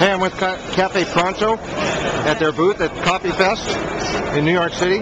Hey, I'm with Caffe Pronto at their booth at Coffee Fest in New York City,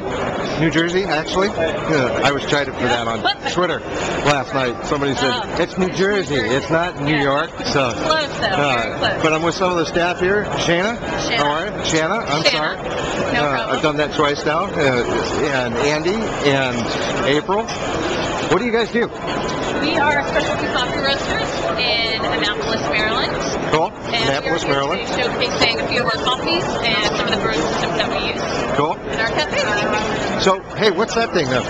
New Jersey, actually. I was chided for that on Twitter last night. Somebody said, it's New Jersey, it's not New York. So, close though, but I'm with some of the staff here. Shanna, how are you? Shanna, I'm sorry. No problem. I've done that twice now. And Andy and April. What do you guys do? We are specialty coffee roasters in Annapolis, Maryland. Cool. And Annapolis, we are Maryland. showcasing a few of our coffees and some of the brewing systems that we use Cool. in our cafe. So, hey, what's that thing though?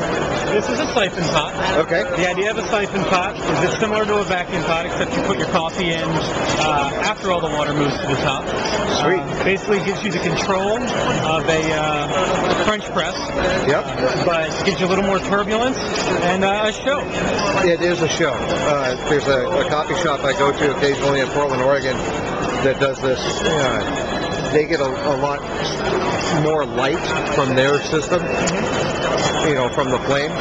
This is a siphon pot. Okay. The idea of a siphon pot is it's similar to a vacuum pot, except you put your coffee in after all the water moves to the top. Sweet. Basically gives you the control of a French press. Yep. But gives you a little more turbulence and a show. It is a show. There's a coffee shop I go to occasionally in Portland, Oregon that does this. They get a lot more light from their system, from the flame.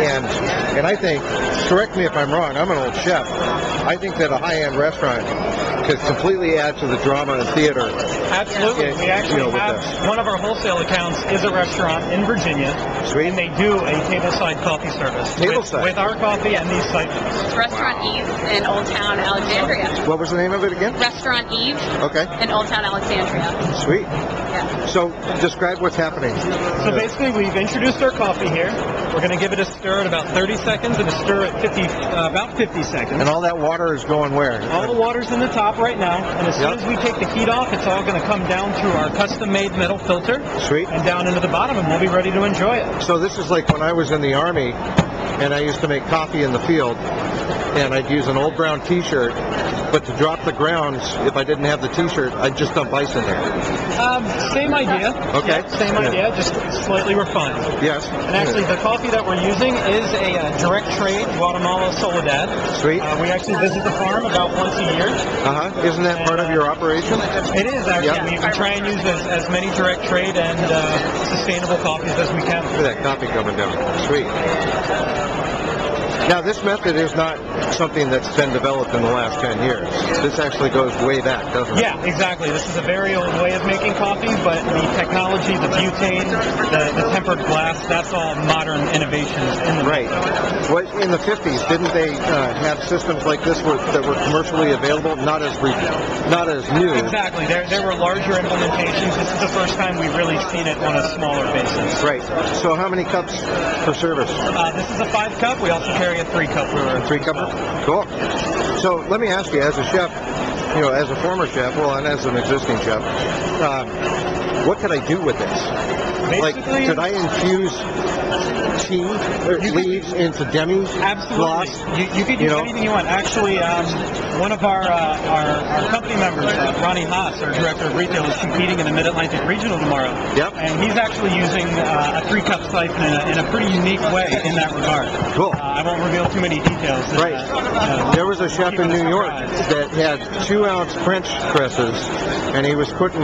And I think, correct me if I'm wrong, I'm an old chef, I think that a high-end restaurant could completely add to the drama and theater. Absolutely. We actually have one of our wholesale accounts is a restaurant in Virginia. Sweet. And they do a tableside coffee service. Tableside? With our coffee and these siphons. It's Restaurant Eve in Old Town Alexandria. What was the name of it again? Restaurant Eve Okay. in Old Town Alexandria. Sweet. Yeah. So, describe what's happening. So basically, we've introduced our coffee here. We're going to give it a stir at about 30 seconds and a stir at about 50 seconds. And all that water is going where? All the water's in the top right now, and as soon as we take the heat off, it's all going to come down through our custom-made metal filter. Sweet. And down into the bottom, and we'll be ready to enjoy it. So this is like when I was in the Army, and I used to make coffee in the field, and I'd use an old brown T-shirt, but to drop the grounds, if I didn't have the T-shirt, I'd just dump ice in there. Same idea. Okay. Yeah, same idea, just slightly refined. Yes. And actually, the coffee that we're using is a direct trade Guatemala Soledad. Sweet. We actually visit the farm about once a year. Isn't that part of your operation? It is, actually. Yep. We try and use as many direct trade and sustainable coffees as we can. Look at that coffee coming down. Sweet. Now, this method is not something that's been developed in the last 10 years. This actually goes way back, doesn't it? Yeah, exactly. This is a very old way of making coffee, but the technology, the butane, the tempered glass, that's all modern innovations in the Right. What, in the 50s, didn't they have systems like this that were commercially available, not as new? Exactly. There were larger implementations. This is the first time we've really seen it on a smaller basis. Right. So how many cups per service? This is a 5-cup. We also carry a 3-cup brewer. 3-cupper? Cool. So let me ask you, as a chef, as a former chef, and as an existing chef, what could I do with this? Basically, could I infuse tea leaves into demi? Absolutely. You could use anything you want. Actually, one of our company members, Ronnie Haas, our director of retail, is competing in the Mid-Atlantic Regional tomorrow. Yep. And he's actually using a 3-cup siphon in a pretty unique way in that regard. Cool. I won't reveal too many details. Right. There was a chef in New York that had 2-ounce French presses, and he was putting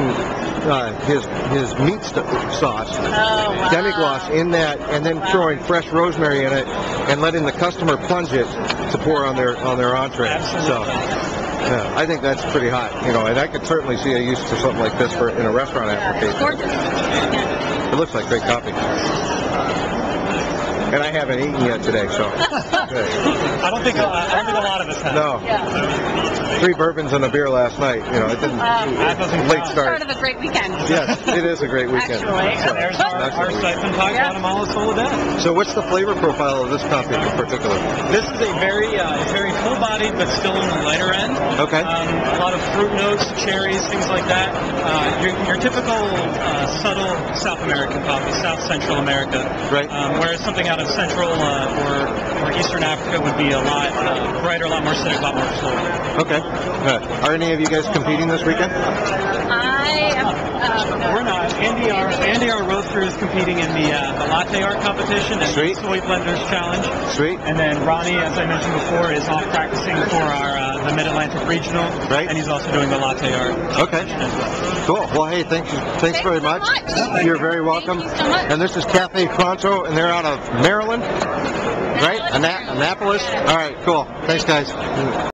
his meat sauce, demi-glace in that, and then throwing fresh rosemary in it, and letting the customer plunge it to pour on their entree. Absolutely. So, yeah, I think that's pretty hot, and I could certainly see a use for something like this in a restaurant application. Gorgeous. It looks like great coffee. And I haven't eaten yet today, so. I don't think a lot of us have. No. Yeah. 3 bourbons and a beer last night. It didn't. That doesn't Late count. start. Part of a great weekend. Yes, it is a great weekend. Actually. So, There's our siphon pot, Guatemala Soledad. So what's the flavor profile of this coffee in particular? This is a very full-bodied, but still on the lighter end. Okay. A lot of fruit notes, cherries, things like that. Your typical subtle South American coffee, South Central America. Right. Whereas something out of Central or Eastern Africa would be a lot brighter, a lot more acidic, a lot more floral. Okay. Are any of you guys competing this weekend? I am. We're not. Andy, our roaster, is competing in the latte art competition and Sweet. the soy blenders challenge. Sweet. And then Ronnie, as I mentioned before, is off practicing for our the Mid-Atlantic Regional. Right. And he's also doing the latte art. Okay. Cool. Well, hey, thanks very so much. much. You're very welcome. Thank you so much. And this is Caffe Pronto, and they're out of Maryland, right? Annapolis. All right. Cool. Thanks, guys.